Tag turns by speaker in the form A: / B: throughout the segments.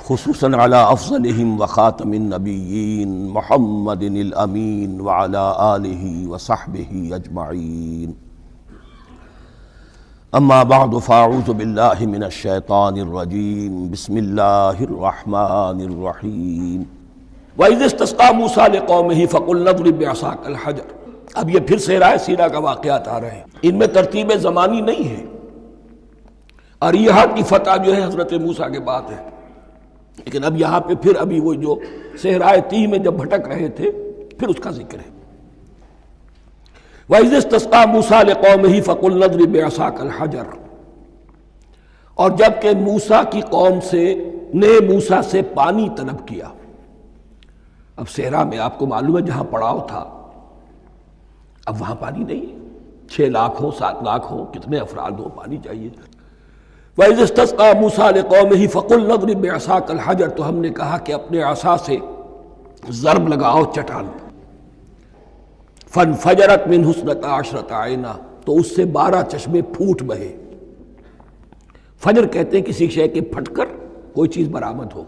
A: خصوصاً علی افضلہم وخاتم النبیین محمد الامین وعلی آلہ وصحبہ اجمعین اما بعد فاعوذ باللہ من الشیطان الرجیم بسم اللہ الرحمن الرحیم وَإِذِ اسْتَسْقَىٰ مُوسَىٰ لِقَوْمِهِ فَقُلْنَا اضْرِب بِّعَصَاكَ الْحَجَرَ۔ اب یہ پھر صحرائے سینا کا واقعات آ رہے ہیں، ان میں ترتیب زمانی نہیں ہے۔ اریحا کی فتح جو ہے حضرت موسیٰ کے بعد ہے، لیکن اب یہاں پہ پھر ابھی وہ جو صحرائے تیہ میں جب بھٹک رہے تھے پھر اس کا ذکر ہے۔ وَإِذِ اسْتَسْقَىٰ مُوسَىٰ لِقَوْمِهِ فَقُلْنَا اضْرِب بِّعَصَاكَ الْحَجَرَ، اور جب کہ موسیٰ کی قوم نے موسیٰ سے پانی طلب کیا۔ اب صحرا میں آپ کو معلوم ہے جہاں پڑاؤ تھا اب وہاں پانی نہیں ہے، 6 لاکھ ہو 7 لاکھ ہو کتنے افراد ہو، پانی چاہیے۔ وَإِذِ اسْتَسْقَىٰ مُوسَىٰ لِقَوْمِهِ فَقُلْنَا اضْرِب بِّعَصَاكَ الْحَجَرَ، تو ہم نے کہا کہ اپنے عصا سے ضرب لگاؤ چٹان پر۔ فَانْفَجَرَتْ مِنْهُ اثْنَتَا عَشْرَةَ عَيْنًا، تو اس سے 12 چشمے پھوٹ بہے۔ فجر کہتے ہیں کسی شے کے پھٹ کر کوئی چیز برآمد ہو۔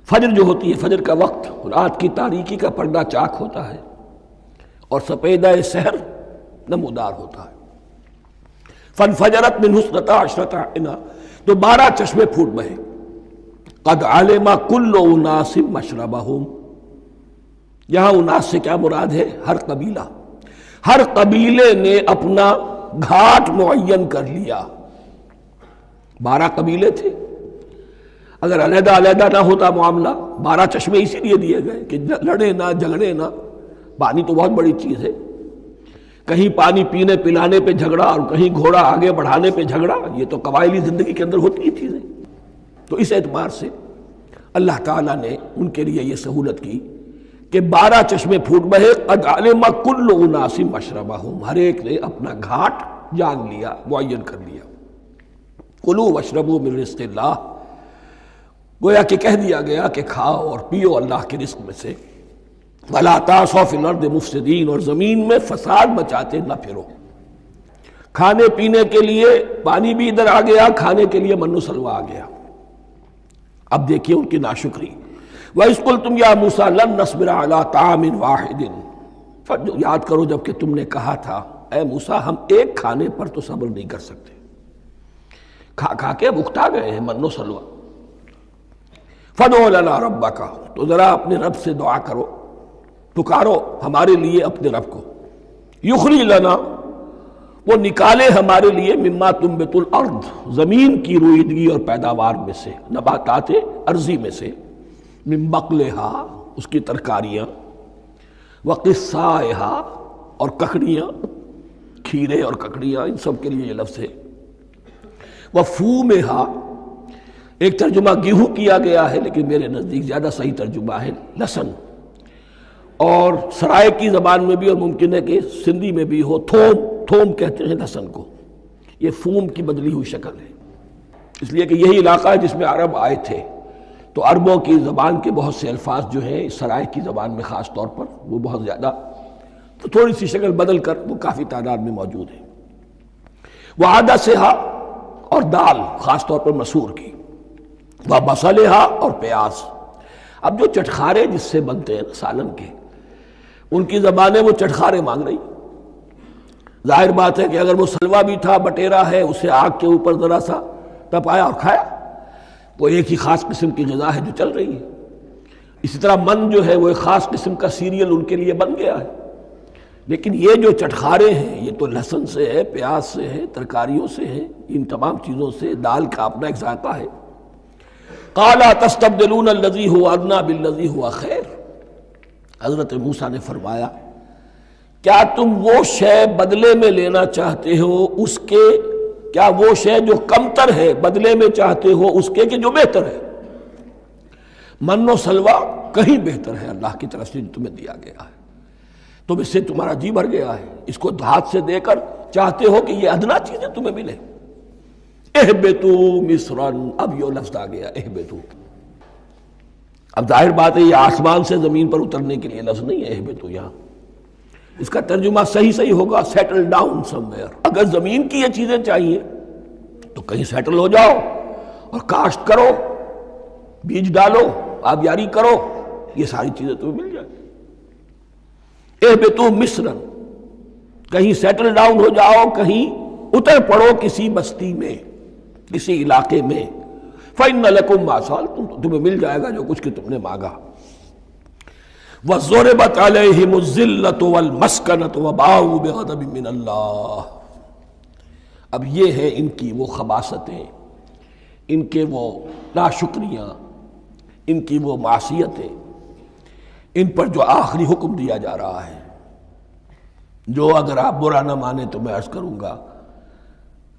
A: فجر جو ہوتی ہے، فجر کا وقت رات کی تاریکی کا پردہ چاک ہوتا ہے اور سپیدہ سحر نمودار ہوتا ہے۔ فَانْفَجَرَتْ مِنْهُ اثْنَتَا عَشْرَةَ عَيْنًا، تو 12 چشمے پھوٹ بہے۔ قَدْ عَلِمَ كُلُّ أُنَاسٍ مَشْرَبَهُمْ، یہاں اناس سے کیا مراد ہے؟ ہر قبیلہ، ہر قبیلے نے اپنا گھاٹ معین کر لیا۔ 12 قبیلے تھے، اگر علیحدہ علیحدہ نہ ہوتا معاملہ، 12 چشمے اسی لیے دیے گئے کہ لڑے نہ جھگڑے نہ۔ پانی تو بہت بڑی چیز ہے، کہیں پانی پینے پلانے پہ جھگڑا اور کہیں گھوڑا آگے بڑھانے پہ جھگڑا، یہ تو قبائلی زندگی کے اندر ہوتی ہی چیزیں۔ تو اس اعتبار سے اللہ تعالیٰ نے ان کے لیے یہ سہولت کی کہ 12 چشمے پھوٹ بہے۔ قد علم کل اناس مشربہم، ہر ایک نے اپنا گھاٹ جان لیا، معین کر لیا۔ کلوا واشربوا من رزق اللہ، گویا کہ کہہ دیا گیا کہ کھاؤ اور پیو اللہ کے رزق میں سے۔ وَلَا تَعْثَوْا فِي الْأَرْضِ مُفْسِدِينَ، اور زمین میں فساد مچاتے نہ پھرو۔ کھانے پینے کے لیے پانی بھی ادھر آ گیا، کھانے کے لیے من و سلوہ آ گیا۔ اب دیکھیے ان کی ناشکری۔ وَإِذْ قُلْتُمْ يَا مُوسَىٰ لَن نَّصْبِرَ عَلَىٰ طَعَامٍ وَاحِدٍ، یاد کرو جب کہ تم نے کہا تھا اے موسیٰ ہم ایک کھانے پر تو صبر نہیں کر سکتے، کھا کھا کے بکتا گئے ہیں من و سلوہ۔ فَادْعُ لَنَا رَبَّكَ، تو ذرا اپنے رب سے دعا کرو، پکارو ہمارے لیے اپنے رب کو۔ یخرج لنا، وہ نکالے ہمارے لیے مما تنبت الارض، زمین کی روئیدگی اور پیداوار میں سے، نباتات ارضی میں سے، من بقلہا، اس کی ترکاریاں، وقثائہا، اور ککڑیاں، کھیرے اور ککڑیاں، ان سب کے لیے یہ لفظ ہے۔ وفومہا، ایک ترجمہ گیہوں کیا گیا ہے لیکن میرے نزدیک زیادہ صحیح ترجمہ ہے لہسن، اور سرائے کی زبان میں بھی اور ممکن ہے کہ سندھی میں بھی ہو تھوم، تھوم کہتے ہیں لہسن کو، یہ فوم کی بدلی ہوئی شکل ہے، اس لیے کہ یہی علاقہ ہے جس میں عرب آئے تھے، تو عربوں کی زبان کے بہت سے الفاظ جو ہیں سرائے کی زبان میں خاص طور پر وہ بہت زیادہ، تو تھوڑی سی شکل بدل کر وہ کافی تعداد میں موجود ہے۔ وعدسہا، اور دال خاص طور پر مسور کی، وبصلہا، اور پیاز۔ اب جو چٹخارے جس سے بنتے ہیں سالن کے، ان کی زبانیں وہ چٹخارے مانگ رہی۔ ظاہر بات ہے کہ اگر وہ سلوا بھی تھا، بٹیرا ہے، اسے آگ کے اوپر ذرا سا تپایا اور کھایا، وہ ایک ہی خاص قسم کی غذا ہے جو چل رہی ہے۔ اسی طرح من جو ہے وہ ایک خاص قسم کا سیریل ان کے لیے بن گیا ہے۔ لیکن یہ جو چٹخارے ہیں یہ تو لہسن سے ہے، پیاز سے ہے، ترکاریوں سے ہے، ان تمام چیزوں سے، دال کا اپنا ایک ذائقہ ہے۔ قَالَ تَسْتَبْدِلُونَ الَّذِي هُوَ أَدْنَىٰ بِالَّذِي هُوَ خَيْرٌ، حضرت موسیٰ نے فرمایا کیا تم وہ شے بدلے میں لینا چاہتے ہو اس کے، کیا وہ شے جو کمتر ہے بدلے میں چاہتے ہو اس کے کہ جو بہتر ہے؟ من و سلوہ کہیں بہتر ہے اللہ کی طرف سے جو تمہیں دیا گیا ہے، تم اس سے تمہارا جی بھر گیا ہے، اس کو ہاتھ سے دے کر چاہتے ہو کہ یہ ادنا چیزیں تمہیں ملے۔ اہبطوا مصرا، اب یہ لفظ آ گیا اہبطوا۔ اب ظاہر بات ہے یہ آسمان سے زمین پر اترنے کے لیے لفظ نہیں ہے اہبطوا، یہاں اس کا ترجمہ صحیح ہوگا سیٹل ڈاؤن سم ویئر۔ اگر زمین کی یہ چیزیں چاہیے تو کہیں سیٹل ہو جاؤ اور کاشت کرو، بیج ڈالو، آبیاری کرو، یہ ساری چیزیں تمہیں مل جائیں۔ اہبطوا مصرا، کہیں سیٹل ڈاؤن ہو جاؤ، کہیں اتر پڑو کسی بستی میں، کسی علاقے میں، فإن لکم ما سألتم، تمہیں مل جائے گا جو کچھ کہ تم نے مانگا۔ وَضُرِبَتْ عَلَيْهِمُ الذِّلَّةُ وَالْمَسْكَنَةُ وَبَاءُوا بِغَضَبٍ مِّنَ اللَّهِ۔ اب یہ ہے ان کی وہ خباثتیں، ان کے وہ ناشکریاں، ان کی وہ معصیتیں، ان پر جو آخری حکم دیا جا رہا ہے، جو اگر آپ برا نہ مانیں تو میں عرض کروں گا،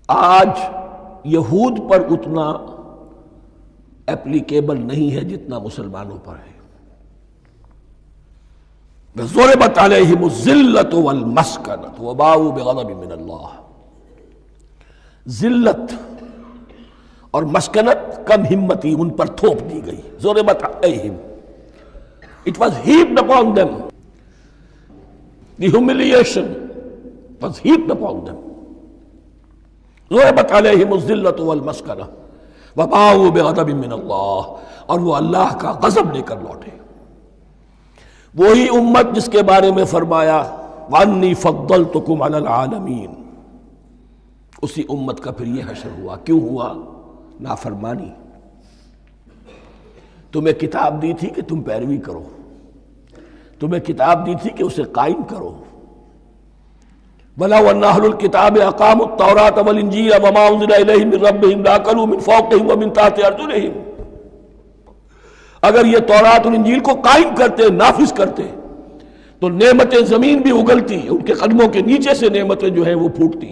A: آج یہود پر اتنا اپلیکیبل نہیں ہے جتنا مسلمانوں پر ہے۔ ضربت علیہم الذلۃ والمسکنۃ وباؤوا بغضب من اللہ۔ ذلت اور مسکنت، کم ہمتی ان پر تھوپ دی گئی۔ ضربت علیہم، it was heaped upon them، the humiliation was heaped upon them۔ ضربت علیہم الذلۃ والمسکنۃ وباؤوا بغضب من اللہ، اور وہ اللہ کا غضب لے کر لوٹے۔ وہی امت جس کے بارے میں فرمایا وَأَنِّي فَضَّلْتُكُمْ عَلَى الْعَالَمِينَ، اسی امت کا پھر یہ حشر ہوا۔ کیوں ہوا؟ نافرمانی۔ تمہیں کتاب دی تھی کہ تم پیروی کرو، تمہیں کتاب دی تھی کہ اسے قائم کرو۔ وَلَوْ أَنَّ أَهْلَ الْكِتَابِ أَقَامُوا التَّوْرَاةَ وَالْإِنْجِيلَ وَمَا أُنزِلَ إِلَيْهِمْ مِنْ رَبِّهِمْ لَأَكَلُوا مِنْ فَوْقِهِمْ وَمِنْ تَحْتِ أَرْجُلِهِمْ۔ اگر یہ تورات اور انجیل کو قائم کرتے، نافذ کرتے، تو نعمتیں زمین بھی اگلتی، ان کے قدموں کے نیچے سے نعمتیں جو ہیں وہ پھوٹتی،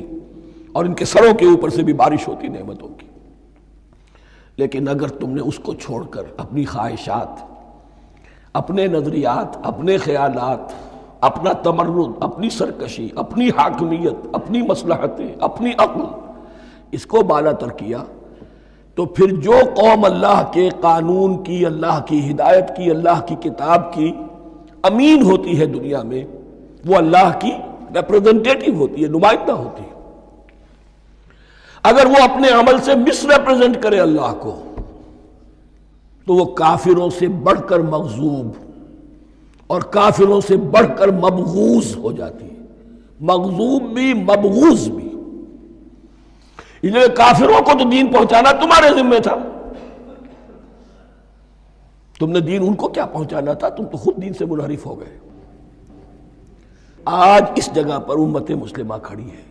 A: اور ان کے سروں کے اوپر سے بھی بارش ہوتی نعمتوں کی۔ لیکن اگر تم نے اس کو چھوڑ کر اپنی خواہشات، اپنے نظریات، اپنے خیالات، اپنا تمرد، اپنی سرکشی، اپنی حاکمیت، اپنی مصلحتیں، اپنی عقل، اس کو بالا تر کیا، تو پھر جو قوم اللہ کے قانون کی، اللہ کی ہدایت کی، اللہ کی کتاب کی امین ہوتی ہے دنیا میں، وہ اللہ کی ریپرزنٹیٹیو ہوتی ہے، نمائندہ ہوتی ہے۔ اگر وہ اپنے عمل سے مس ریپرزنٹ کرے اللہ کو، تو وہ کافروں سے بڑھ کر مغضوب اور کافروں سے بڑھ کر مبغوض ہو جاتی ہے۔ مغضوب بھی، مبغوض بھی۔ یہ کافروں کو تو دین پہنچانا تمہارے ذمہ تھا، تم نے دین ان کو کیا پہنچانا تھا، تم تو خود دین سے منحرف ہو گئے۔ آج اس جگہ پر امت مسلمہ کھڑی ہے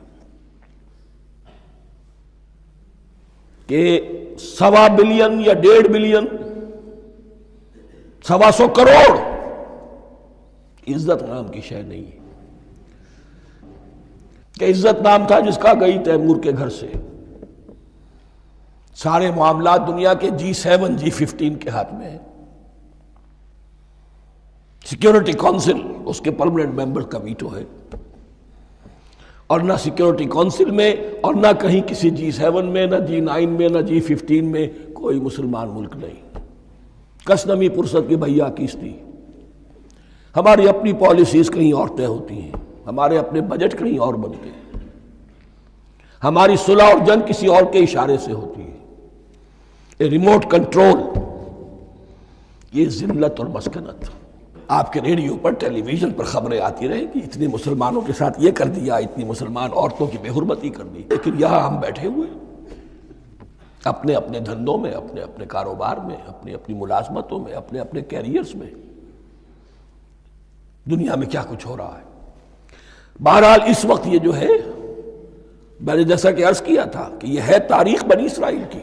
A: کہ 1.25 بلین یا 1.5 بلین، 125 کروڑ عزت نام کی شے نہیں ہے، کہ عزت نام تھا جس کا گئی تیمور کے گھر سے، سارے معاملات دنیا کے G7 G15 کے ہاتھ میں ہیں، سیکیورٹی کونسل اس کے پرماننٹ ممبر کا ویٹو ہے، اور نہ سیکیورٹی کونسل میں اور نہ کہیں کسی G7 میں، نہ G9 میں، نہ G15 میں کوئی مسلمان ملک نہیں۔ کس نمی پرست کی بھیا کیستی، ہماری اپنی پالیسیز کہیں اور طے ہوتی ہیں، ہمارے اپنے بجٹ کہیں اور بنتے ہیں، ہماری صلح اور جنگ کسی اور کے اشارے سے ہوتی ہے، ریموٹ کنٹرول۔ یہ ذلت اور مسکنت۔ آپ کے ریڈیو پر، ٹیلی ویژن پر خبریں آتی رہیں کہ اتنے مسلمانوں کے ساتھ یہ کر دیا، اتنی مسلمان عورتوں کی بے حرمتی کر دی، لیکن یہاں ہم بیٹھے ہوئے اپنے اپنے دھندوں میں، اپنے اپنے کاروبار میں، اپنی اپنی ملازمتوں میں، اپنے اپنے کیریئرز میں، دنیا میں کیا کچھ ہو رہا ہے۔ بہرحال اس وقت یہ جو ہے، میں نے جیسا کہ عرض کیا تھا کہ یہ ہے تاریخ بنی اسرائیل کی،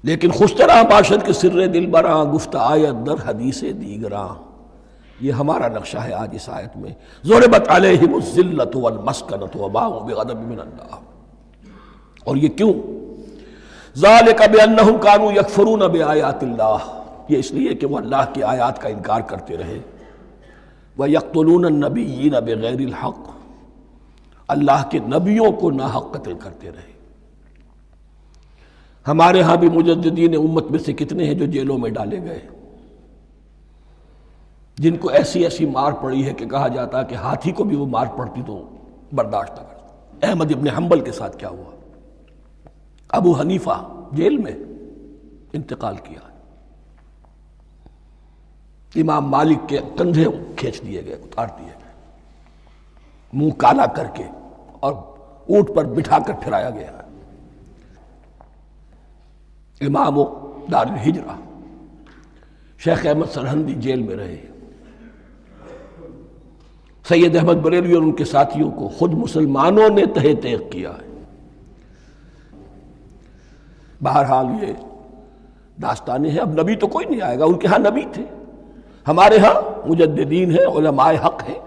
A: لیکن خوشترا باشد کے سر دل براں، گفت آیت در حدیث دیگراں، یہ ہمارا نقشہ ہے آج اس آیت میں۔ ضربت علیہم الذلۃ والمسکنۃ وباؤوا بغضب من اللہ۔ اور یہ کیوں؟ ذالک بانہم کانوا یکفرون بآیات اللہ، یہ اس لیے کہ وہ اللہ کی آیات کا انکار کرتے رہے۔ وَيَقْتُلُونَ النَّبِيِّينَ بِغَيْرِ الْحَقِّ، اللہ کے نبیوں کو ناحق قتل کرتے رہے۔ ہمارے ہاں بھی مجددین امت میں سے کتنے ہیں جو جیلوں میں ڈالے گئے، جن کو ایسی ایسی مار پڑی ہے کہ کہا جاتا ہے کہ ہاتھی کو بھی وہ مار پڑتی تو برداشت نہ کرتا۔ احمد ابن حنبل کے ساتھ کیا ہوا؟ ابو حنیفہ جیل میں، انتقال کیا. امام مالک کے کندھے کھینچ دیے گئے، اتار دیے گئے، منہ کالا کر کے اور اونٹ پر بٹھا کر پھرایا گیا. امام دار الہجرہ شیخ احمد سرہندی جیل میں رہے. سید احمد بریلوی اور ان کے ساتھیوں کو خود مسلمانوں نے تہہ تیغ کیا ہے. بہرحال یہ داستانیں ہیں. اب نبی تو کوئی نہیں آئے گا، ان کے ہاں نبی تھے، ہمارے ہاں مجددین ہیں، علماء حق ہیں.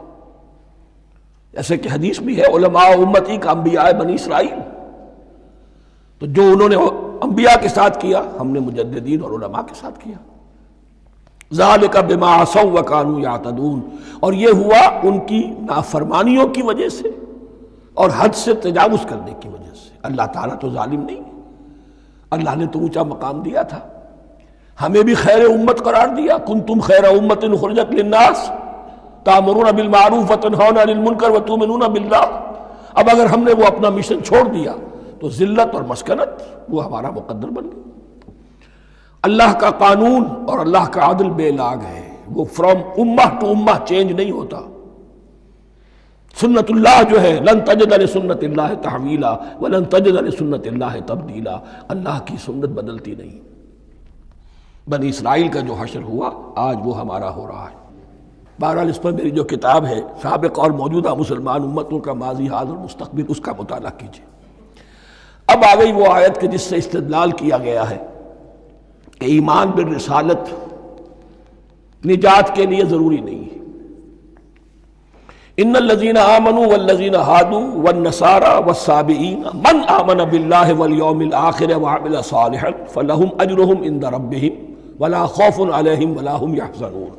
A: جیسے کہ حدیث بھی ہے علماء امتی کا انبیاء بنی اسرائیل. تو جو انہوں نے انبیاء کے ساتھ کیا ہم نے مجددین اور علماء کے ساتھ کیا. ذالک بما عصوا وکانوا یعتدون. اور یہ ہوا ان کی نافرمانیوں کی وجہ سے اور حد سے تجاوز کرنے کی وجہ سے. اللہ تعالیٰ تو ظالم نہیں ہے، اللہ نے تو اونچا مقام دیا تھا، ہمیں بھی خیر امت قرار دیا. کنتم خیر امت اخرجت للناس تأمرون بالمعروف وتنہون عن المنکر وتؤمنون باللہ. اب اگر ہم نے وہ اپنا مشن چھوڑ دیا تو ذلت اور مسکنت وہ ہمارا مقدر بن گئی. اللہ کا قانون اور اللہ کا عدل بے لاگ ہے، وہ فرام امہ ٹو امہ چینج نہیں ہوتا. سنت اللہ جو ہے لن تجد لسنت اللہ تحویلا ولن تجد لسنت اللہ تبدیلا. اللہ کی سنت بدلتی نہیں. بنی اسرائیل کا جو حشر ہوا آج وہ ہمارا ہو رہا ہے. بہرحال اس پر میری جو کتاب ہے سابق اور موجودہ مسلمان امتوں کا ماضی حال اور مستقبل، اس کا مطالعہ کیجیے. اب آ گئی وہ آیت کہ جس سے استدلال کیا گیا ہے کہ ایمان بالرسالت نجات کے لیے ضروری نہیں ہے. ان الذین آمنوا والذین ہادوا والنصارى والصابئین من آمن باللہ والیوم الآخر وعمل صالحا فلہم اجرہم عند ربہم ولا خوف علیہم ولا هم یحزنون.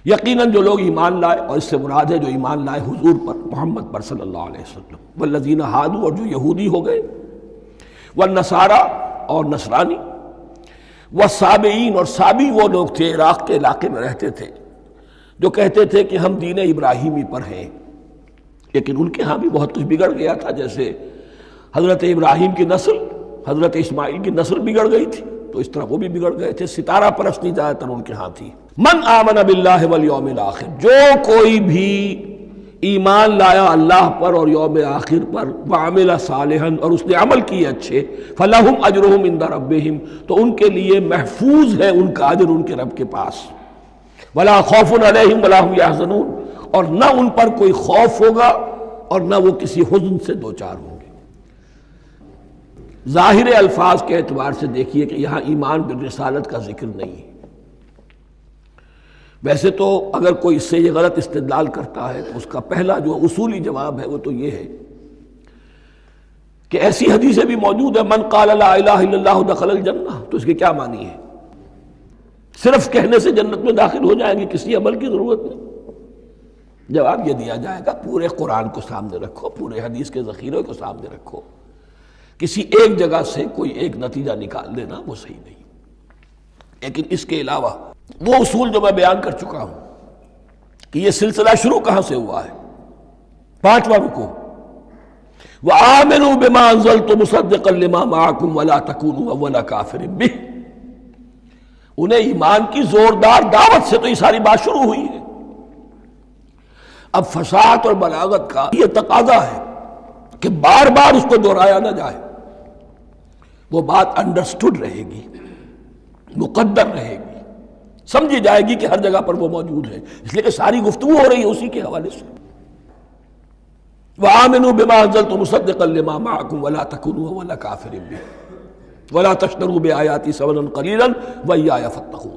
A: یقیناً جو لوگ ایمان لائے، اور اس سے مراد ہے جو ایمان لائے حضور پر، محمد پر صلی اللہ علیہ وسلم، والذین ہادوا اور جو یہودی ہو گئے، والنصارى اور نصرانی، والصابئین اور صابی وہ لوگ تھے عراق کے علاقے میں رہتے تھے جو کہتے تھے کہ ہم دین ابراہیمی پر ہیں، لیکن ان کے ہاں بھی بہت کچھ بگڑ گیا تھا. جیسے حضرت ابراہیم کی نسل، حضرت اسماعیل کی نسل بگڑ گئی تھی تو اس طرح وہ بھی بگڑ گئے تھے. ستارہ پرستی زیادہ تر ان کے ہاں تھی. من آمن باللہ والیوم الآخر، جو کوئی بھی ایمان لایا اللہ پر اور یوم آخر پر، وعمل صالحا اور اس نے عمل کیے اچھے، فلہم اجرہم عند ربہم تو ان کے لیے محفوظ ہے ان کا اجر ان کے رب کے پاس. ولا خوف علیہم ولا هم یحزنون، اور نہ ان پر کوئی خوف ہوگا اور نہ وہ کسی حزن سے دوچار ہوں گے. ظاہر الفاظ کے اعتبار سے دیکھیے کہ یہاں ایمان بالرسالت کا ذکر نہیں ہے. ویسے تو اگر کوئی اس سے یہ غلط استدلال کرتا ہے تو اس کا پہلا جو اصولی جواب ہے وہ تو یہ ہے کہ ایسی حدیثیں بھی موجود ہے من قال لا الہ الا اللہ دخل الجنہ. تو اس کے کیا معنی ہے؟ صرف کہنے سے جنت میں داخل ہو جائیں گے، کسی عمل کی ضرورت نہیں. جواب یہ دیا جائے گا پورے قرآن کو سامنے رکھو، پورے حدیث کے ذخیرے کو سامنے رکھو. کسی ایک جگہ سے کوئی ایک نتیجہ نکال دینا وہ صحیح نہیں. لیکن اس کے علاوہ وہ اصول جو میں بیان کر چکا ہوں کہ یہ سلسلہ شروع کہاں سے ہوا ہے. 5واں رکوع وَآمِنُوا بِمَا أَنزَلْتُ مُصَدِّقًا لِمَا مَعَكُمْ وَلَا تَكُونُوا أَوَّلَ كَافِرٍ بِهِ. انہیں ایمان کی زوردار دعوت سے تو یہ ساری بات شروع ہوئی ہے. اب فصاحت اور بلاغت کا یہ تقاضا ہے کہ بار بار اس کو دہرایا نہ جائے. وہ بات انڈرسٹوڈ رہے گی، مقدر رہے گی، سمجھی جائے گی کہ ہر جگہ پر وہ موجود ہے. اس لیے کہ ساری گفتگو ہو رہی ہے اسی کے حوالے سے. وَآمِنُوا بِمَا أَنزَلْتُ مُصَدِّقًا لِمَا مَعَكُمْ وَلَا تَكُونُوا أَوَّلَ كَافِرٍ بِهِ وَلَا تَشْتَرُوا بِآيَاتِي ثَمَنًا قَلِيلًا وَإِيَّايَ فَاتَّقُونِ.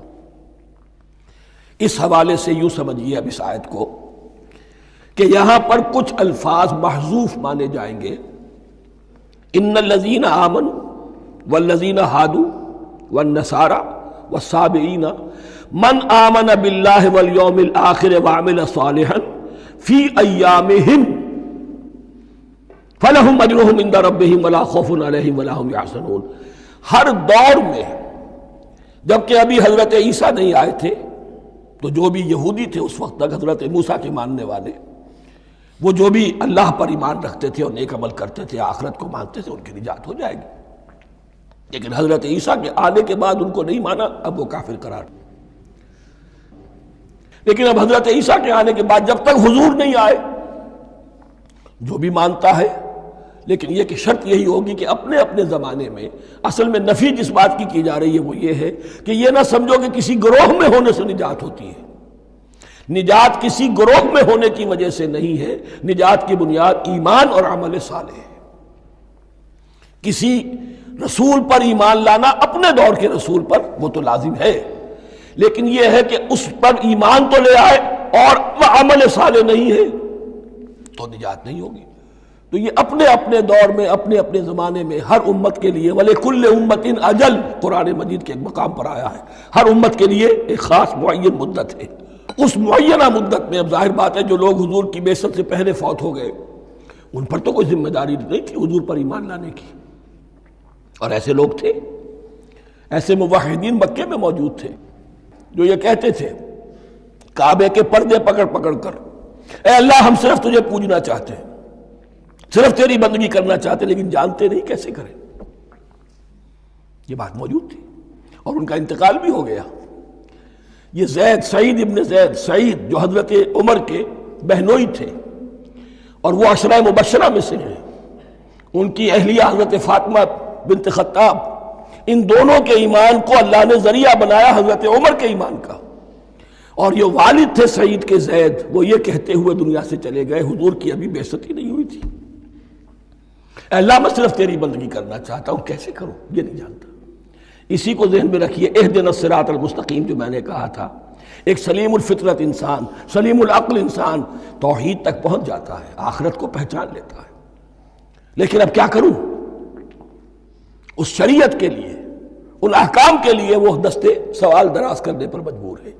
A: اس حوالے سے یوں سمجھیے اب اس آیت کو کہ یہاں پر کچھ الفاظ محذوف مانے جائیں گے. ان الذین آمنوا والذین ہادوا والنصارى والصابئین من آمن باللہ والیوم الآخر وعمل صالحا فی ایامہم فلہم اجرہم عند ربہم ولا خوف علیہم ولا هم یحزنون. ہر دور میں جبکہ ابھی حضرت عیسیٰ نہیں آئے تھے تو جو بھی یہودی تھے اس وقت تک حضرت موسیٰ کے ماننے والے، وہ جو بھی اللہ پر ایمان رکھتے تھے اور نیک عمل کرتے تھے، آخرت کو مانتے تھے، ان کی نجات ہو جائے گی. لیکن حضرت عیسیٰ کے آنے کے بعد ان کو نہیں مانا، اب وہ کافر قرار۔ لیکن اب حضرت عیسیٰ کے آنے کے بعد جب تک حضور نہیں آئے جو بھی مانتا ہے، لیکن یہ کہ شرط یہی ہوگی کہ اپنے اپنے زمانے میں، اصل میں نفی جس بات کی جا رہی ہے وہ یہ ہے کہ یہ نہ سمجھو کہ کسی گروہ میں ہونے سے نجات ہوتی ہے۔ نجات کسی گروہ میں ہونے کی وجہ سے نہیں ہے، نجات کی بنیاد ایمان اور عمل صالح ہے۔ کسی رسول پر ایمان لانا اپنے دور کے رسول پر وہ تو لازم ہے، لیکن یہ ہے کہ اس پر ایمان تو لے آئے اور وہ عمل صالح نہیں ہے تو نجات نہیں ہوگی۔ تو یہ اپنے اپنے دور میں، اپنے اپنے زمانے میں ہر امت کے لیے وَلِكُلِّ أُمَّةٍ أَجَلٌ قرآن مجید کے ایک مقام پر آیا ہے، ہر امت کے لیے ایک خاص معین مدت ہے۔ اس معینہ مدت میں اب ظاہر بات ہے جو لوگ حضور کی بعثت سے پہلے فوت ہو گئے ان پر تو کوئی ذمہ داری نہیں تھی حضور پر ایمان لانے کی، اور ایسے لوگ تھے، ایسے موحدین مکے میں موجود تھے جو یہ کہتے تھے کعبے کے پردے پکڑ پکڑ کر، اے اللہ ہم صرف تجھے پوجنا چاہتے ہیں، صرف تیری بندگی کرنا چاہتے، لیکن جانتے نہیں کیسے کریں۔ یہ بات موجود تھی اور ان کا انتقال بھی ہو گیا۔ یہ زید، سعید ابن زید، سعید جو حضرت عمر کے بہنوئی تھے اور وہ عشرہ مبشرہ میں سے ہیں، ان کی اہلیہ حضرت فاطمہ بنت خطاب، ان دونوں کے ایمان کو اللہ نے ذریعہ بنایا حضرت عمر کے ایمان کا، اور یہ والد تھے سعید کے زید، وہ یہ کہتے ہوئے دنیا سے چلے گئے حضور کی ابھی بعثت ہی نہیں ہوئی تھی، اے اللہ میں صرف تیری بندگی کرنا چاہتا ہوں، کیسے کروں یہ نہیں جانتا۔ اسی کو ذہن میں رکھیے، اہدنا الصراط المستقیم جو میں نے کہا تھا، ایک سلیم الفطرت انسان، سلیم العقل انسان توحید تک پہنچ جاتا ہے، آخرت کو پہچان لیتا ہے، لیکن اب کیا کروں؟ اس شریعت کے لیے، ان احکام کے لیے وہ دستے سوال دراز کرنے پر مجبور ہے۔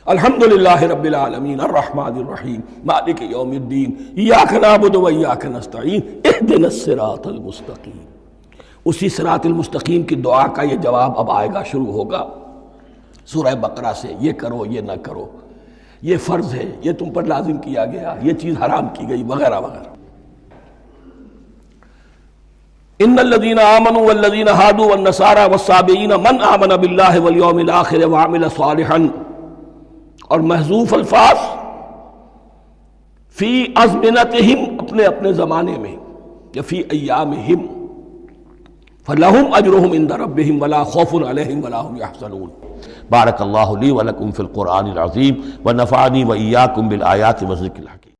A: الحمدللہ رب العالمین الرحمن الرحیم مالک یوم الدین ایاک نعبد و ایاک نستعین اہدنا الصراط المستقیم۔ اسی صراط المستقیم کی دعا کا یہ جواب اب آئے گا، شروع ہوگا سورہ بقرہ سے، یہ کرو یہ نہ کرو، یہ فرض ہے، یہ تم پر لازم کیا گیا، یہ چیز حرام کی گئی، وغیرہ وغیرہ۔ ان الذين آمنوا والذين هادوا والنصارى والصابئين من آمن بالله واليوم الآخر وعمل صالحا، اور محذوف الفاظ فی ازمنتہم، اپنے اپنے زمانے میں، یا فی ایامہم، فلہم اجرہم عند ربہم ولا خوف علیہم ولا هم يحزنون۔ بارک اللہ لی ولکم فی القرآن العظیم ونفعنی وإیاکم بالآیات والذکر الحکیم۔